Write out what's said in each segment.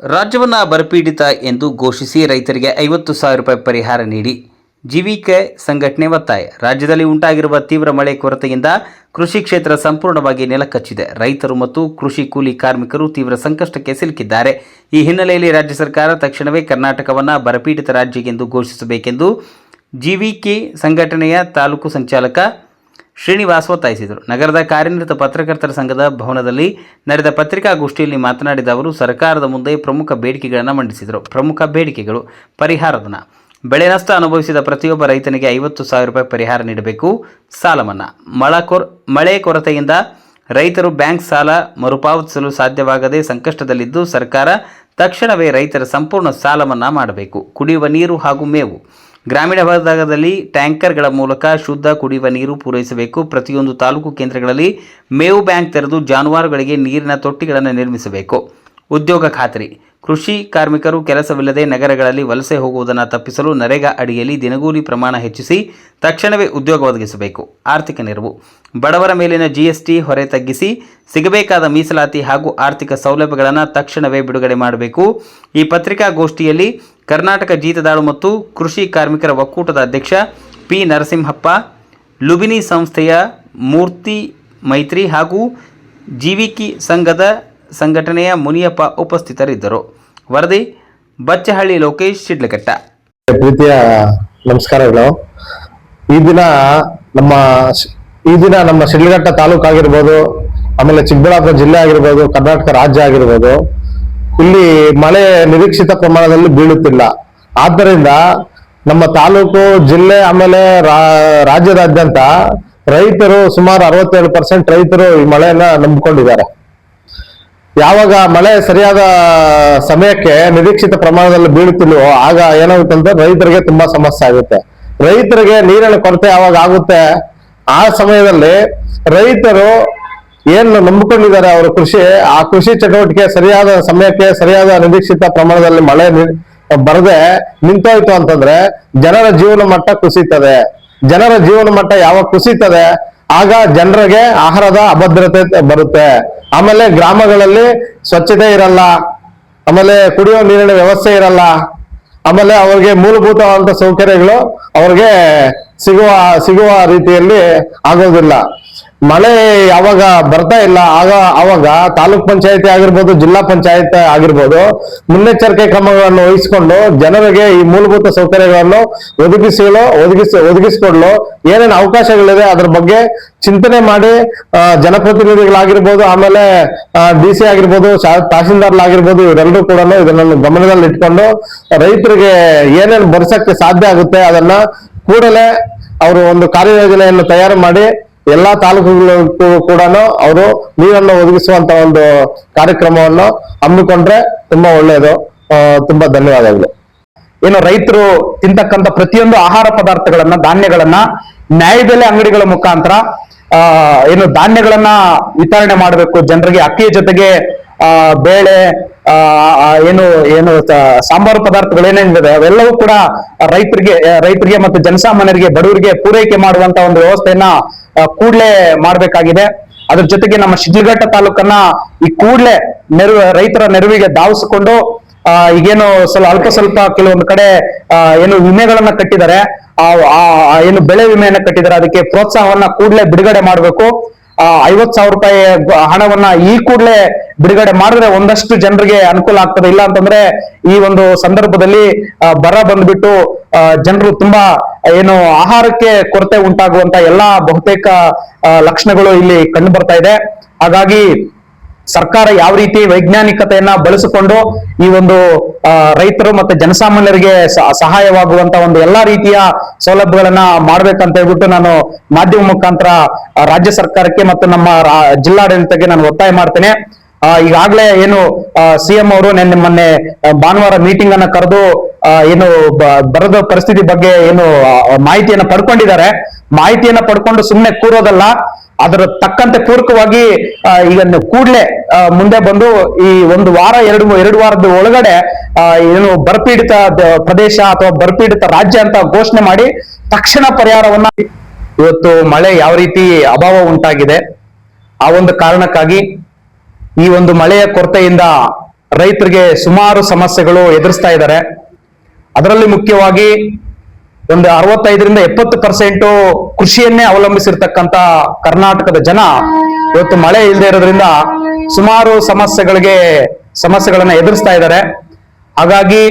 ರಾಜ್ಯವನ್ನು ಬರಪೀಡಿತ ಎಂದು ಘೋಷಿಸಿ ರೈತರಿಗೆ 50,000 ರೂಪಾಯಿ ಪರಿಹಾರ ನೀಡಿ ಜೀವಿಕೆ ಸಂಘಟನೆ ಒತ್ತಾಯ. ರಾಜ್ಯದಲ್ಲಿ ಉಂಟಾಗಿರುವ ತೀವ್ರ ಮಳೆ ಕೊರತೆಯಿಂದ ಕೃಷಿ ಕ್ಷೇತ್ರ ಸಂಪೂರ್ಣವಾಗಿ ನೆಲಕಚ್ಚಿದೆ. ರೈತರು ಮತ್ತು ಕೃಷಿ ಕೂಲಿ ಕಾರ್ಮಿಕರು ತೀವ್ರ ಸಂಕಷ್ಟಕ್ಕೆ ಸಿಲುಕಿದ್ದಾರೆ. ಈ ಹಿನ್ನೆಲೆಯಲ್ಲಿ ರಾಜ್ಯ ಸರ್ಕಾರ ತಕ್ಷಣವೇ ಕರ್ನಾಟಕವನ್ನು ಬರಪೀಡಿತ ರಾಜ್ಯ ಎಂದು ಘೋಷಿಸಬೇಕೆಂದು ಜೀವಿಕೆ ಸಂಘಟನೆಯ ತಾಲೂಕು ಸಂಚಾಲಕ ಶ್ರೀನಿವಾಸ್ ಒತ್ತಾಯಿಸಿದರು. ನಗರದ ಕಾರ್ಯನಿರತ ಪತ್ರಕರ್ತರ ಸಂಘದ ಭವನದಲ್ಲಿ ನಡೆದ ಪತ್ರಿಕಾಗೋಷ್ಠಿಯಲ್ಲಿ ಮಾತನಾಡಿದ ಅವರು, ಸರ್ಕಾರದ ಮುಂದೆ ಪ್ರಮುಖ ಬೇಡಿಕೆಗಳನ್ನು ಮಂಡಿಸಿದರು. ಪ್ರಮುಖ ಬೇಡಿಕೆಗಳು: ಪರಿಹಾರಧನ, ಬೆಳೆ ನಷ್ಟ ಅನುಭವಿಸಿದ ಪ್ರತಿಯೊಬ್ಬ ರೈತನಿಗೆ 50,000 ರೂಪಾಯಿ ಪರಿಹಾರ ನೀಡಬೇಕು. ಸಾಲ ಮನ್ನಾ, ಮಳೆ ಕೊರತೆಯಿಂದ ರೈತರು ಬ್ಯಾಂಕ್ ಸಾಲ ಮರುಪಾವತಿಸಲು ಸಾಧ್ಯವಾಗದೆ ಸಂಕಷ್ಟದಲ್ಲಿದ್ದು ಸರ್ಕಾರ ತಕ್ಷಣವೇ ರೈತರ ಸಂಪೂರ್ಣ ಸಾಲ ಮನ್ನಾ ಮಾಡಬೇಕು. ಕುಡಿಯುವ ನೀರು ಹಾಗೂ ಮೇವು, ಗ್ರಾಮೀಣ ಭಾಗದಲ್ಲಿ ಟ್ಯಾಂಕರ್ಗಳ ಮೂಲಕ ಶುದ್ಧ ಕುಡಿಯುವ ನೀರು ಪೂರೈಸಬೇಕು. ಪ್ರತಿಯೊಂದು ತಾಲೂಕು ಕೇಂದ್ರಗಳಲ್ಲಿ ಮೇವು ಬ್ಯಾಂಕ್ ತೆರೆದು ಜಾನುವಾರುಗಳಿಗೆ ನೀರಿನ ತೊಟ್ಟಿಗಳನ್ನು ನಿರ್ಮಿಸಬೇಕು. ಉದ್ಯೋಗ ಖಾತರಿ, ಕೃಷಿ ಕಾರ್ಮಿಕರು ಕೆಲಸವಿಲ್ಲದೆ ನಗರಗಳಲ್ಲಿ ವಲಸೆ ಹೋಗುವುದನ್ನು ತಪ್ಪಿಸಲು ನರೇಗಾ ಅಡಿಯಲ್ಲಿ ದಿನಗೂಲಿ ಪ್ರಮಾಣ ಹೆಚ್ಚಿಸಿ ತಕ್ಷಣವೇ ಉದ್ಯೋಗ ಒದಗಿಸಬೇಕು. ಆರ್ಥಿಕ ನೆರವು, ಬಡವರ ಮೇಲಿನ GST ಹೊರೆ ತಗ್ಗಿಸಿ ಸಿಗಬೇಕಾದ ಮೀಸಲಾತಿ ಹಾಗೂ ಆರ್ಥಿಕ ಸೌಲಭ್ಯಗಳನ್ನು ತಕ್ಷಣವೇ ಬಿಡುಗಡೆ ಮಾಡಬೇಕು. ಈ ಪತ್ರಿಕಾಗೋಷ್ಠಿಯಲ್ಲಿ ಕರ್ನಾಟಕ ಜೀತದಾಳು ಮತ್ತು ಕೃಷಿ ಕಾರ್ಮಿಕರ ಒಕ್ಕೂಟದ ಅಧ್ಯಕ್ಷ P. ನರಸಿಂಹಪ್ಪ, ಲುಬಿನಿ ಸಂಸ್ಥೆಯ ಮೂರ್ತಿ ಮೈತ್ರಿ ಹಾಗೂ ಜೀವಿಕೆ ಸಂಘದ ಸಂಘಟನೆಯ ಮುನಿಯಪ್ಪ ಉಪಸ್ಥಿತರಿದ್ದರು. ವರದಿ ಬಚ್ಚಹಳ್ಳಿ ಲೋಕೇಶ್, ಶಿಡ್ಲಘಟ್ಟ. ಪ್ರೀತಿಯ ನಮಸ್ಕಾರಗಳು. ಈ ದಿನ ನಮ್ಮ ಶಿಡ್ಲಘಟ್ಟ ತಾಲೂಕು ಆಗಿರ್ಬೋದು, ಆಮೇಲೆ ಚಿಕ್ಕಬಳ್ಳಾಪುರ ಜಿಲ್ಲೆ ಆಗಿರ್ಬೋದು, ಕರ್ನಾಟಕ ರಾಜ್ಯ ಆಗಿರ್ಬೋದು, ಇಲ್ಲಿ ಮಳೆ ನಿರೀಕ್ಷಿತ ಪ್ರಮಾಣದಲ್ಲಿ ಬೀಳುತ್ತಿಲ್ಲ. ಆದ್ದರಿಂದ ನಮ್ಮ ತಾಲೂಕು, ಜಿಲ್ಲೆ, ಆಮೇಲೆ ರಾಜ್ಯದಾದ್ಯಂತ ರೈತರು ಸುಮಾರು 67% ರೈತರು ಈ ಮಳೆಯನ್ನ ನಂಬಿಕೊಂಡಿದ್ದಾರೆ. ಯಾವಾಗ ಮಳೆ ಸರಿಯಾದ ಸಮಯಕ್ಕೆ ನಿರೀಕ್ಷಿತ ಪ್ರಮಾಣದಲ್ಲಿ ಬೀಳುತ್ತಿಲ್ವೋ ಆಗ ಏನಾಗುತ್ತಂದ್ರೆ ರೈತರಿಗೆ ತುಂಬಾ ಸಮಸ್ಯೆ ಆಗುತ್ತೆ. ರೈತರಿಗೆ ನೀರಿನ ಕೊರತೆ ಯಾವಾಗ ಆಗುತ್ತೆ ಆ ಸಮಯದಲ್ಲಿ ರೈತರು ಏನು ನಂಬಿಕೊಂಡಿದ್ದಾರೆ ಅವರ ಆ ಕೃಷಿ ಚಟುವಟಿಕೆ ಸರಿಯಾದ ಸಮಯಕ್ಕೆ ಸರಿಯಾದ ನಿರೀಕ್ಷಿತ ಪ್ರಮಾಣದಲ್ಲಿ ಮಳೆ ಬರದೆ ನಿಂತೋಯ್ತು ಅಂತಂದ್ರೆ ಜನರ ಜೀವನ ಮಟ್ಟ ಕುಸಿತದೆ. ಜನರ ಜೀವನ ಮಟ್ಟ ಯಾವಾಗ ಕುಸಿತದೆ ಆಗ ಜನರಿಗೆ ಆಹಾರದ ಅಭದ್ರತೆ ಬರುತ್ತೆ. ಆಮೇಲೆ ಗ್ರಾಮಗಳಲ್ಲಿ ಸ್ವಚ್ಛತೆ ಇರಲ್ಲ, ಆಮೇಲೆ ಕುಡಿಯೋ ನೀರಿನ ವ್ಯವಸ್ಥೆ ಇರಲ್ಲ, ಆಮೇಲೆ ಅವ್ರಿಗೆ ಮೂಲಭೂತವಾದಂತ ಸೌಕರ್ಯಗಳು ಅವ್ರಿಗೆ ಸಿಗುವ ರೀತಿಯಲ್ಲಿ ಆಗೋದಿಲ್ಲ. ಮಳೆ ಯಾವಾಗ ಬರ್ತಾ ಇಲ್ಲ ಆವಾಗ ತಾಲೂಕ್ ಪಂಚಾಯತಿ ಆಗಿರ್ಬೋದು, ಜಿಲ್ಲಾ ಪಂಚಾಯತ್ ಆಗಿರ್ಬೋದು, ಮುನ್ನೆಚ್ಚರಿಕೆ ಕ್ರಮಗಳನ್ನು ವಹಿಸಿಕೊಂಡು ಜನರಿಗೆ ಈ ಮೂಲಭೂತ ಸೌಕರ್ಯಗಳನ್ನು ಒದಗಿಸಿಕೊಡಲು ಏನೇನು ಅವಕಾಶಗಳಿದೆ ಅದ್ರ ಬಗ್ಗೆ ಚಿಂತನೆ ಮಾಡಿ ಜನಪ್ರತಿನಿಧಿಗಳಾಗಿರ್ಬೋದು, ಆಮೇಲೆ DC ಆಗಿರ್ಬೋದು, ತಹಶೀಲ್ದಾರ್ಲಾಗಿರ್ಬೋದು, ಇವರೆಲ್ಲರೂ ಕೂಡ ಇದನ್ನು ಗಮನದಲ್ಲಿ ಇಟ್ಕೊಂಡು ರೈತರಿಗೆ ಏನೇನು ಭರಿಸಕ್ಕೆ ಸಾಧ್ಯ ಆಗುತ್ತೆ ಅದನ್ನ ಕೂಡಲೇ ಅವರು ಒಂದು ಕಾರ್ಯಯೋಜನೆಯನ್ನು ತಯಾರು ಮಾಡಿ ಎಲ್ಲಾ ತಾಲೂಕುಗಳಿಗೂ ಕೂಡ ಅವರು ನೀರನ್ನು ಒದಗಿಸುವಂತ ಒಂದು ಕಾರ್ಯಕ್ರಮವನ್ನು ಹಮ್ಮಿಕೊಂಡ್ರೆ ತುಂಬಾ ಒಳ್ಳೆಯದು. ತುಂಬಾ ಧನ್ಯವಾದಗಳು. ಏನು ರೈತರು ತಿಂತಕ್ಕಂತ ಪ್ರತಿಯೊಂದು ಆಹಾರ ಪದಾರ್ಥಗಳನ್ನ, ಧಾನ್ಯಗಳನ್ನ ನ್ಯಾಯಬೆಲೆ ಅಂಗಡಿಗಳ ಮುಖಾಂತರ ಏನು ಧಾನ್ಯಗಳನ್ನ ವಿತರಣೆ ಮಾಡಬೇಕು ಜನರಿಗೆ. ಅಕ್ಕಿಯ ಜೊತೆಗೆ ಬೇಳೆ, ಏನು ಸಾಂಬಾರು ಪದಾರ್ಥಗಳು ಏನೇನಿದೆ ಅವೆಲ್ಲವೂ ಕೂಡ ರೈತರಿಗೆ ಮತ್ತು ಜನಸಾಮಾನ್ಯರಿಗೆ, ಬಡವರಿಗೆ ಪೂರೈಕೆ ಮಾಡುವಂತ ಒಂದು ವ್ಯವಸ್ಥೆಯನ್ನ ಕೂಡಲೇ ಮಾಡಬೇಕಾಗಿದೆ. ಅದ್ರ ಜೊತೆಗೆ ನಮ್ಮ ಶಿಡ್ಲಘಟ್ಟ ತಾಲೂಕನ್ನ ಈ ಕೂಡಲೇ ರೈತರ ನೆರವಿಗೆ ಧಾವಿಸಿಕೊಂಡು ಈಗೇನು ಸ್ವಲ್ಪ ಕೆಲವೊಂದು ಕಡೆ ಏನು ವಿಮೆಗಳನ್ನ ಕಟ್ಟಿದ್ದಾರೆ, ಏನು ಬೆಳೆ ವಿಮೆಯನ್ನ ಕಟ್ಟಿದ್ದಾರೆ, ಅದಕ್ಕೆ ಪ್ರೋತ್ಸಾಹವನ್ನ ಕೂಡಲೇ ಬಿಡುಗಡೆ ಮಾಡಬೇಕು. 50,000 ರೂಪಾಯಿ ಹಣವನ್ನ ಈ ಕೂಡಲೇ ಬಿಡುಗಡೆ ಮಾಡಿದ್ರೆ ಒಂದಷ್ಟು ಜನರಿಗೆ ಅನುಕೂಲ ಆಗ್ತದೆ. ಇಲ್ಲ ಅಂತಂದ್ರೆ ಈ ಒಂದು ಸಂದರ್ಭದಲ್ಲಿ ಬರ ಬಂದ್ಬಿಟ್ಟು ಜನರು ತುಂಬಾ ಏನು ಆಹಾರಕ್ಕೆ ಕೊರತೆ ಉಂಟಾಗುವಂತ ಎಲ್ಲಾ ಬಹುತೇಕ ಲಕ್ಷಣಗಳು ಇಲ್ಲಿ ಕಂಡು ಬರ್ತಾ ಇದೆ. ಹಾಗಾಗಿ ಸರ್ಕಾರ ಯಾವ ರೀತಿ ವೈಜ್ಞಾನಿಕತೆಯನ್ನ ಬಳಸಿಕೊಂಡು ಈ ಒಂದು ರೈತರು ಮತ್ತೆ ಜನಸಾಮಾನ್ಯರಿಗೆ ಸಹಾಯವಾಗುವಂತ ಒಂದು ಎಲ್ಲಾ ರೀತಿಯ ಸೌಲಭ್ಯಗಳನ್ನ ಮಾಡ್ಬೇಕಂತ ಹೇಳ್ಬಿಟ್ಟು ನಾನು ಮಾಧ್ಯಮ ಮುಖಾಂತರ ರಾಜ್ಯ ಸರ್ಕಾರಕ್ಕೆ ಮತ್ತು ನಮ್ಮ ಜಿಲ್ಲಾಡಳಿತಕ್ಕೆ ನಾನು ಒತ್ತಾಯ ಮಾಡ್ತೇನೆ. ಈಗಾಗಲೇ ಏನು CM ಅವರು ಮೊನ್ನೆ ಭಾನುವಾರ ಮೀಟಿಂಗ್ ಅನ್ನ ಕರೆದು ಏನು ಬರದ ಪರಿಸ್ಥಿತಿ ಬಗ್ಗೆ ಏನು ಮಾಹಿತಿಯನ್ನ ಪಡ್ಕೊಂಡಿದ್ದಾರೆ. ಮಾಹಿತಿಯನ್ನ ಪಡ್ಕೊಂಡು ಸುಮ್ಮನೆ ಕೂರೋದಲ್ಲ, ಅದರ ತಕ್ಕಂತೆ ಪೂರಕವಾಗಿ ಈಗ ಕೂಡಲೇ ಮುಂದೆ ಬಂದು ಈ ಒಂದು ವಾರ ಎರಡು ವಾರದ ಒಳಗಡೆ ಏನು ಬರಪೀಡಿತ ಪ್ರದೇಶ ಅಥವಾ ಬರಪೀಡಿತ ರಾಜ್ಯ ಅಂತ ಘೋಷಣೆ ಮಾಡಿ ತಕ್ಷಣ ಪರಿಹಾರವನ್ನ, ಇವತ್ತು ಮಳೆ ಯಾವ ರೀತಿ ಅಭಾವ ಉಂಟಾಗಿದೆ ಆ ಒಂದು ಕಾರಣಕ್ಕಾಗಿ ಈ ಒಂದು ಮಳೆಯ ಕೊರತೆಯಿಂದ ರೈತರಿಗೆ ಸುಮಾರು ಸಮಸ್ಯೆಗಳು ಎದುರಿಸ್ತಾ ಇದ್ದಾರೆ. ಅದರಲ್ಲಿ ಮುಖ್ಯವಾಗಿ ಒಂದು 65ರಿಂದ 70% ಕೃಷಿಯನ್ನೇ ಅವಲಂಬಿಸಿರ್ತಕ್ಕಂಥ ಕರ್ನಾಟಕದ ಜನ ಇವತ್ತು ಮಳೆ ಇಲ್ಲದೆ ಇರೋದ್ರಿಂದ ಸುಮಾರು ಸಮಸ್ಯೆಗಳನ್ನ ಎದುರಿಸ್ತಾ ಇದ್ದಾರೆ. ಹಾಗಾಗಿ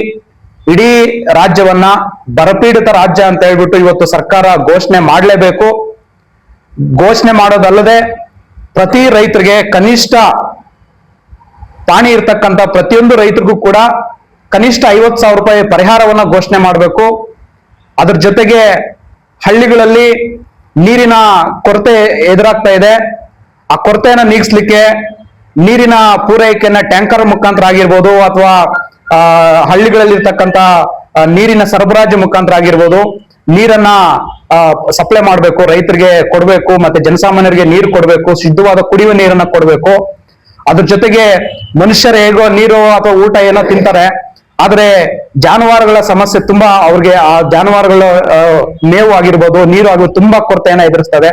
ಇಡೀ ರಾಜ್ಯವನ್ನ ಬರಪೀಡಿತ ರಾಜ್ಯ ಅಂತ ಹೇಳ್ಬಿಟ್ಟು ಇವತ್ತು ಸರ್ಕಾರ ಘೋಷಣೆ ಮಾಡಲೇಬೇಕು. ಘೋಷಣೆ ಮಾಡೋದಲ್ಲದೆ ಪ್ರತಿ ರೈತರಿಗೆ ಕನಿಷ್ಠ ಪಾಣಿ ಇರ್ತಕ್ಕಂಥ ಪ್ರತಿಯೊಂದು ರೈತರಿಗೂ ಕೂಡ ಕನಿಷ್ಠ 50,000 ರೂಪಾಯಿ ಪರಿಹಾರವನ್ನ ಘೋಷಣೆ ಮಾಡಬೇಕು. ಅದ್ರ ಜೊತೆಗೆ ಹಳ್ಳಿಗಳಲ್ಲಿ ನೀರಿನ ಕೊರತೆ ಎದುರಾಗ್ತಾ ಇದೆ. ಆ ಕೊರತೆಯನ್ನ ನೀಗಿಸ್ಲಿಕ್ಕೆ ನೀರಿನ ಪೂರೈಕೆಯನ್ನ ಟ್ಯಾಂಕರ್ ಮುಖಾಂತರ ಆಗಿರ್ಬೋದು ಅಥವಾ ಹಳ್ಳಿಗಳಲ್ಲಿರ್ತಕ್ಕಂಥ ನೀರಿನ ಸರಬರಾಜು ಮುಖಾಂತರ ಆಗಿರ್ಬೋದು ನೀರನ್ನ ಸಪ್ಲೈ ಮಾಡಬೇಕು, ರೈತರಿಗೆ ಕೊಡಬೇಕು, ಮತ್ತೆ ಜನಸಾಮಾನ್ಯರಿಗೆ ನೀರು ಕೊಡಬೇಕು, ಶುದ್ಧವಾದ ಕುಡಿಯುವ ನೀರನ್ನ ಕೊಡಬೇಕು. ಅದ್ರ ಜೊತೆಗೆ ಮನುಷ್ಯರು ಹೇಗೋ ನೀರು ಅಥವಾ ಊಟ ಏನೋ ತಿಂತಾರೆ, ಆದ್ರೆ ಜಾನುವಾರುಗಳ ಸಮಸ್ಯೆ ತುಂಬಾ, ಅವ್ರಿಗೆ ಆ ಜಾನುವಾರುಗಳ ಮೇವು ಆಗಿರ್ಬೋದು ನೀರು ಆಗಿರ್ಬೋದು ತುಂಬಾ ಕೊರತೆಯನ್ನ ಎದುರಿಸ್ತದೆ.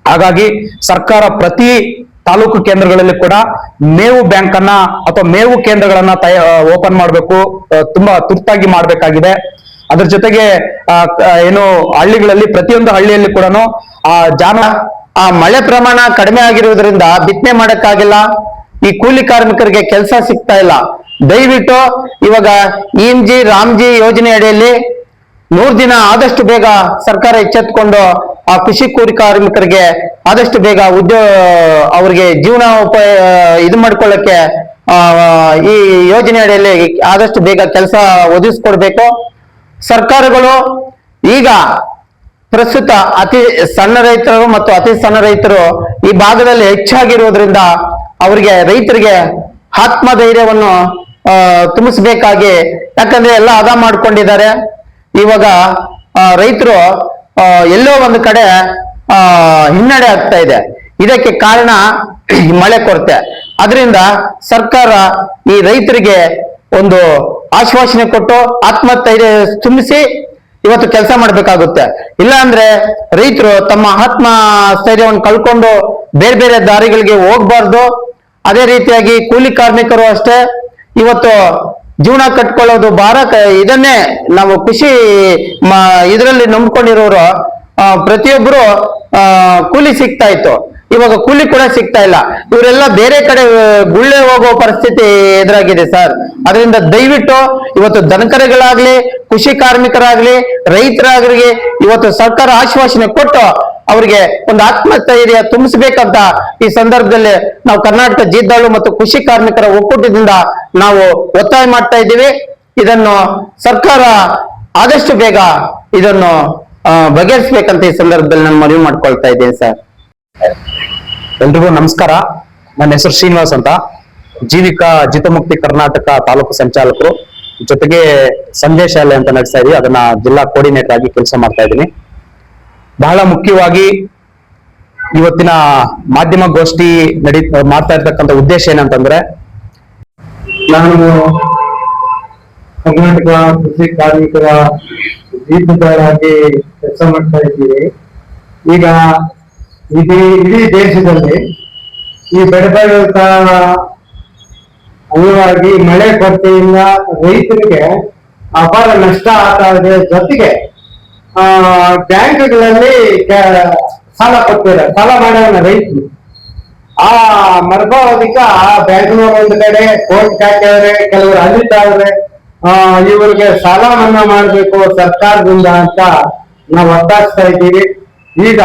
ಹಾಗಾಗಿ ಸರ್ಕಾರ ಪ್ರತಿ ತಾಲೂಕು ಕೇಂದ್ರಗಳಲ್ಲಿ ಕೂಡ ಮೇವು ಬ್ಯಾಂಕ್ ಅನ್ನ ಅಥವಾ ಮೇವು ಕೇಂದ್ರಗಳನ್ನ ಓಪನ್ ಮಾಡಬೇಕು, ತುಂಬಾ ತುರ್ತಾಗಿ ಮಾಡಬೇಕಾಗಿದೆ. ಅದ್ರ ಜೊತೆಗೆ ಏನು ಹಳ್ಳಿಗಳಲ್ಲಿ ಪ್ರತಿಯೊಂದು ಹಳ್ಳಿಯಲ್ಲಿ ಕೂಡ ಆ ಮಳೆ ಪ್ರಮಾಣ ಕಡಿಮೆ ಆಗಿರುವುದರಿಂದ ಬಿತ್ತನೆ ಮಾಡಕ್ಕಾಗಿಲ್ಲ. ಈ ಕೂಲಿ ಕಾರ್ಮಿಕರಿಗೆ ಕೆಲಸ ಸಿಗ್ತಾ ಇಲ್ಲ. ದಯವಿಟ್ಟು ಇವಾಗ EMG ರಾಮ್ಜಿ ಯೋಜನೆ ಅಡಿಯಲ್ಲಿ 100 ದಿನ ಆದಷ್ಟು ಬೇಗ ಸರ್ಕಾರ ಎಚ್ಚೆತ್ತುಕೊಂಡು ಆ ಕೃಷಿ ಕೂಲಿ ಕಾರ್ಮಿಕರಿಗೆ ಆದಷ್ಟು ಬೇಗ ಅವ್ರಿಗೆ ಜೀವನೋಪಾಯ ಇದು ಮಾಡ್ಕೊಳ್ಳಕ್ಕೆ ಈ ಯೋಜನೆ ಅಡಿಯಲ್ಲಿ ಆದಷ್ಟು ಬೇಗ ಕೆಲಸ ಒದಗಿಸ್ಕೊಡ್ಬೇಕು. ಸರ್ಕಾರಗಳು ಈಗ ಪ್ರಸ್ತುತ ಅತಿ ಸಣ್ಣ ರೈತರು ಮತ್ತು ಅತಿ ಸಣ್ಣ ರೈತರು ಈ ಭಾಗದಲ್ಲಿ ಹೆಚ್ಚಾಗಿರುವುದರಿಂದ ಅವರಿಗೆ ರೈತರಿಗೆ ಆತ್ಮಧೈರ್ಯವನ್ನು ತುಂಬಿಸಬೇಕಾಗಿ, ಯಾಕಂದ್ರೆ ಎಲ್ಲ ಅದ ಮಾಡ್ಕೊಂಡಿದ್ದಾರೆ. ಇವಾಗ ರೈತರು ಎಲ್ಲೋ ಒಂದು ಕಡೆ ಹಿನ್ನಡೆ ಆಗ್ತಾ ಇದೆ. ಇದಕ್ಕೆ ಕಾರಣ ಮಳೆ ಕೊರತೆ. ಅದರಿಂದ ಸರ್ಕಾರ ಈ ರೈತರಿಗೆ ಒಂದು ಆಶ್ವಾಸನೆ ಕೊಟ್ಟು ಆತ್ಮಸ್ಥೈರ್ಯ ತುಂಬಿಸಿ ಇವತ್ತು ಕೆಲಸ ಮಾಡ್ಬೇಕಾಗುತ್ತೆ. ಇಲ್ಲ ಅಂದ್ರೆ ರೈತರು ತಮ್ಮ ಆತ್ಮ ಸ್ಥೈರ್ಯವನ್ನು ಕಳ್ಕೊಂಡು ಬೇರೆ ಬೇರೆ ದಾರಿಗಳಿಗೆ ಹೋಗ್ಬಾರ್ದು. ಅದೇ ರೀತಿಯಾಗಿ ಕೂಲಿ ಕಾರ್ಮಿಕರು ಅಷ್ಟೇ ಇವತ್ತು ಜೀವನ ಕಟ್ಕೊಳ್ಳೋದು ಇದನ್ನೇ ನಾವು ಕೃಷಿ ಇದರಲ್ಲಿ ನಂಬ್ಕೊಂಡಿರೋರು ಪ್ರತಿಯೊಬ್ಬರು ಕೂಲಿ ಸಿಗ್ತಾ ಇತ್ತು, ಇವಾಗ ಕೂಲಿ ಕೂಡ ಸಿಗ್ತಾ ಇಲ್ಲ. ಇವರೆಲ್ಲ ಬೇರೆ ಕಡೆ ಗುಳ್ಳೆ ಹೋಗೋ ಪರಿಸ್ಥಿತಿ ಎದುರಾಗಿದೆ ಸರ್. ಅದರಿಂದ ದಯವಿಟ್ಟು ಇವತ್ತು ದನಕರುಗಳಾಗ್ಲಿ, ಕೃಷಿ ಕಾರ್ಮಿಕರಾಗ್ಲಿ, ರೈತರಾಗ್ಲಿ ಇವತ್ತು ಸರ್ಕಾರ ಆಶ್ವಾಸನೆ ಕೊಟ್ಟು ಅವರಿಗೆ ಒಂದು ಆತ್ಮಸ್ಥೈರ್ಯ ತುಂಬಿಸಬೇಕಂತ ಈ ಸಂದರ್ಭದಲ್ಲಿ ನಾವು ಕರ್ನಾಟಕ ಜೀದ್ದಾಳು ಮತ್ತು ಕೃಷಿ ಕಾರ್ಮಿಕರ ಒಕ್ಕೂಟದಿಂದ ನಾವು ಒತ್ತಾಯ ಮಾಡ್ತಾ ಇದ್ದೀವಿ. ಇದನ್ನು ಸರ್ಕಾರ ಆದಷ್ಟು ಬೇಗ ಇದನ್ನು ಬಗೆಹರಿಸಬೇಕಂತ ಈ ಸಂದರ್ಭದಲ್ಲಿ ನಾನು ಮನವಿ ಮಾಡ್ಕೊಳ್ತಾ ಇದ್ದೇನೆ ಸರ್. ಎಲ್ರಿಗೂ ನಮಸ್ಕಾರ. ನನ್ನ ಹೆಸರು ಶ್ರೀನಿವಾಸ್ ಅಂತ, ಜೀವಿಕಾ ಜಿತಮುಕ್ತಿ ಕರ್ನಾಟಕ ತಾಲೂಕು ಸಂಚಾಲಕರು, ಜೊತೆಗೆ ಸಂಜೆ ಶಾಲೆ ಅಂತ ನಡೆಸ್ತಾ ಇದೀವಿ, ಅದನ್ನ ಜಿಲ್ಲಾ ಕೋಆರ್ಡಿನೇಟರ್ ಆಗಿ ಕೆಲಸ ಮಾಡ್ತಾ ಇದ್ದೀನಿ. ಬಹಳ ಮುಖ್ಯವಾಗಿ ಇವತ್ತಿನ ಮಾಧ್ಯಮ ಗೋಷ್ಠಿ ಮಾಡ್ತಾ ಇರ್ತಕ್ಕಂಥ ಉದ್ದೇಶ ಏನಂತಂದ್ರೆ, ನಾನು ಕರ್ನಾಟಕ ಕೃಷಿ ಕಾರ್ಮಿಕರ ದೀಪದಾರಾಗಿ ಕೆಲಸ ಮಾಡ್ತಾ ಇದ್ದೀವಿ. ಈಗ ಇಡೀ ದೇಶದಲ್ಲಿ ಈ ಬೆಳೆದ ಅಂಗವಾಗಿ ಮಳೆ ಕೊರತೆಯಿಂದ ರೈತರಿಗೆ ಅಪಾರ ನಷ್ಟ ಆಗ್ತಾ ಇದೆ. ಜೊತೆಗೆ ಬ್ಯಾಂಕ್ಗಳಲ್ಲಿ ಸಾಲ ಕೊಡ್ತಾರೆ, ಸಾಲ ಮಾಡೋಣ ರೈತರು. ಆ ಮರ್ಭಾವಧಿಕ ಬ್ಯಾಂಕ್ನವ್ರು ಒಂದು ಕಡೆ ಕೋರ್ಟ್ ಹಾಕಿದ್ರೆ, ಕೆಲವರು ಅಲ್ಲಿದ್ದಾವ್ರೆ ಇವ್ರಿಗೆ ಸಾಲ ಮನ್ನಾ ಮಾಡ್ಬೇಕು ಸರ್ಕಾರದಿಂದ ಅಂತ ನಾವು ಒತ್ತಾಯಿಸ್ತಾ ಇದ್ದೀವಿ. ಈಗ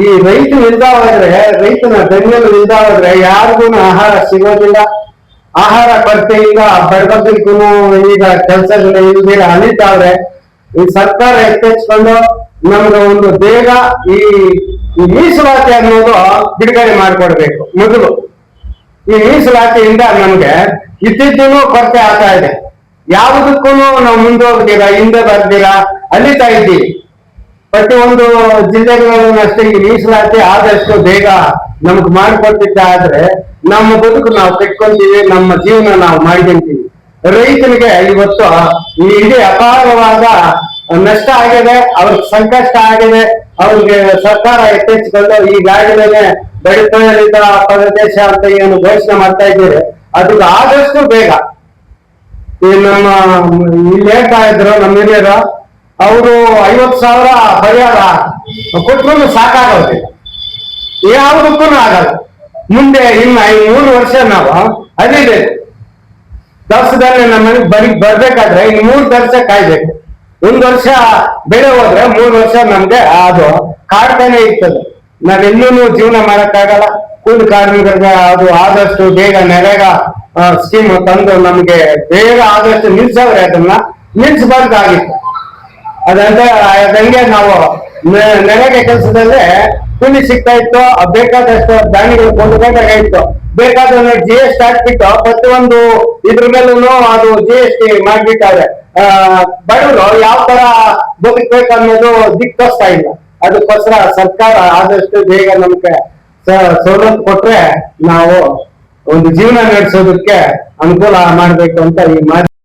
ಈ ರೈತ ಇಲ್ದಾವಾದ್ರೆ, ರೈತನ ಬೆನ್ನೆಲು ಇಲ್ದಾವಾದ್ರೆ ಯಾರಿಗೂ ಆಹಾರ ಸಿಗೋದಿಲ್ಲ. ಆಹಾರ ಕೊರತೆಯಿಂದ ಬಡಬಗ್ಗರಿಗೂ ಈಗ ಕೆಲಸಗಳು ಇಲ್ದಿರ ಅಲಿತಾವ್ರೆ. ಈ ಸರ್ಕಾರ ಎಚ್ಚೆತ್ಕೊಂಡು ನಮ್ಗೆ ಒಂದು ಬೇಗ ಈ ಮೀಸಲಾತಿ ಅನ್ನೋದು ಬಿಡುಗಡೆ ಮಾಡಿಕೊಡ್ಬೇಕು. ಮೊದಲು ಈ ಮೀಸಲಾತಿಯಿಂದ ನಮ್ಗೆ ಇದ್ದಿದ್ದೂ ಕೊರತೆ ಆಗ್ತಾ ಇದೆ. ಯಾವುದಕ್ಕೂ ನಾವು ಮುಂದೆ ಹೋಗ್ತೀರಾ, ಹಿಂದೆ ಬರ್ತೀರಾ, ಅಲಿತಾ ಇದ್ದೀವಿ. ಪ್ರತಿಯೊಂದು ಜಿಲ್ಲೆಗಳಲ್ಲೂ ಅಷ್ಟೇ ಈ ಮೀಸಲಾತಿ ಆದಷ್ಟು ಬೇಗ ನಮ್ಗೆ ಮಾಡಿಕೊಡ್ತಿದ್ದ ಆದ್ರೆ ನಮ್ಮ ಬದುಕು ನಾವು ಕಟ್ಕೊಂತೀವಿ, ನಮ್ಮ ಜೀವನ ನಾವು ಮಾಡ್ಕೊಂತೀವಿ. ರೈತನಿಗೆ ಇವತ್ತು ಈ ಇಡೀ ಅಪಾರವಾದ ನಷ್ಟ ಆಗಿದೆ, ಅವ್ರಿಗೆ ಸಂಕಷ್ಟ ಆಗಿದೆ. ಅವ್ರಿಗೆ ಸರ್ಕಾರ ಎಚ್ಚೆತ್ತುಕೊಂಡು ಈಗಾಗಲೇ ಬೆಳೆದ ಪ್ರದೇಶ ಅಂತ ಏನು ಘೋಷಣೆ ಮಾಡ್ತಾ ಇದ್ದೀರಿ, ಅದಕ್ಕೆ ಆದಷ್ಟು ಬೇಗ ಈ ನಮ್ಮ ಇಲ್ಲಿ ಹೇಳ್ತಾ ಇದ್ರು ನಮ್ಮ ಹಿರಿಯರು, ಅವರು 50,000 ಪರಿಹಾರ ಕೊಟ್ಟರು ಸಾಕಾಗುತ್ತೆ, ಯಾವುದಕ್ಕೂ ಆಗಲ್ಲ. ಮುಂದೆ ಇನ್ನು 3 ವರ್ಷ ನಾವು ಅದಿಬೇಕು ದರ್ಶದಲ್ಲಿ ನಮ್ಮ ಮನೆಗೆ ಬರ್ಬೇಕಾದ್ರೆ ಇನ್ನು 3 ವರ್ಷ ಕಾಯ್ಬೇಕು. 1 ವರ್ಷ ಬೆಳೆ ಹೋದ್ರೆ 3 ವರ್ಷ ನಮ್ಗೆ ಅದು ಕಾಡ್ತಾನೆ ಇರ್ತದೆ. ನಾವೆಲ್ಲೂ ಜೀವನ ಮಾಡಕ್ಕಾಗಲ್ಲ. ಕೂಲಿ ಕಾರ್ಮಿಕರಿಗೆ ಅದು ಆದಷ್ಟು ಬೇಗ ನರೇಗಾ ಸ್ಕೀಮ್ ತಂದು ನಮ್ಗೆ ಬೇಗ ಆದಷ್ಟು ನಿಲ್ಸವ್ರೆ, ಅದನ್ನ ನಿಲ್ಸಬಾರ್ದಾಗಿತ್ತು. ಅದಂಗೆ ನಾವು ನರೇಗಾ ಕೆಲಸದಲ್ಲೇ ಕೂಲಿ ಸಿಗ್ತಾ ಇತ್ತು, ಬೇಕಾದಷ್ಟು ಧಾನ್ಯಗಳು ಕೊಂಡ್ಕೊಂಡಾಗಿತ್ತು. ಬೇಕಾದ GST ಹಾಕ್ಬಿಟ್ಟು ಪ್ರತಿಯೊಂದು ಇದ್ರ ಮೇಲೂ ಅದು GST ಮಾಡ್ಬಿಟ್ಟಾರೆ. ಬಡವರು ಯಾವ ತರ ಬದುಕ್ಬೇಕು ಅನ್ನೋದು ದಿಕ್ಕು ತೋರಿಸ್ತಾ ಇಲ್ಲ. ಅದಕ್ಕೋಸ್ಕರ ಸರ್ಕಾರ ಆದಷ್ಟು ಬೇಗ ನಮ್ಗೆ ಸವಲತ್ತು ಕೊಟ್ರೆ ನಾವು ಒಂದು ಜೀವನ ನಡೆಸೋದಕ್ಕೆ ಅನುಕೂಲ ಮಾಡ್ಬೇಕು ಅಂತ ಈ ಮಾತು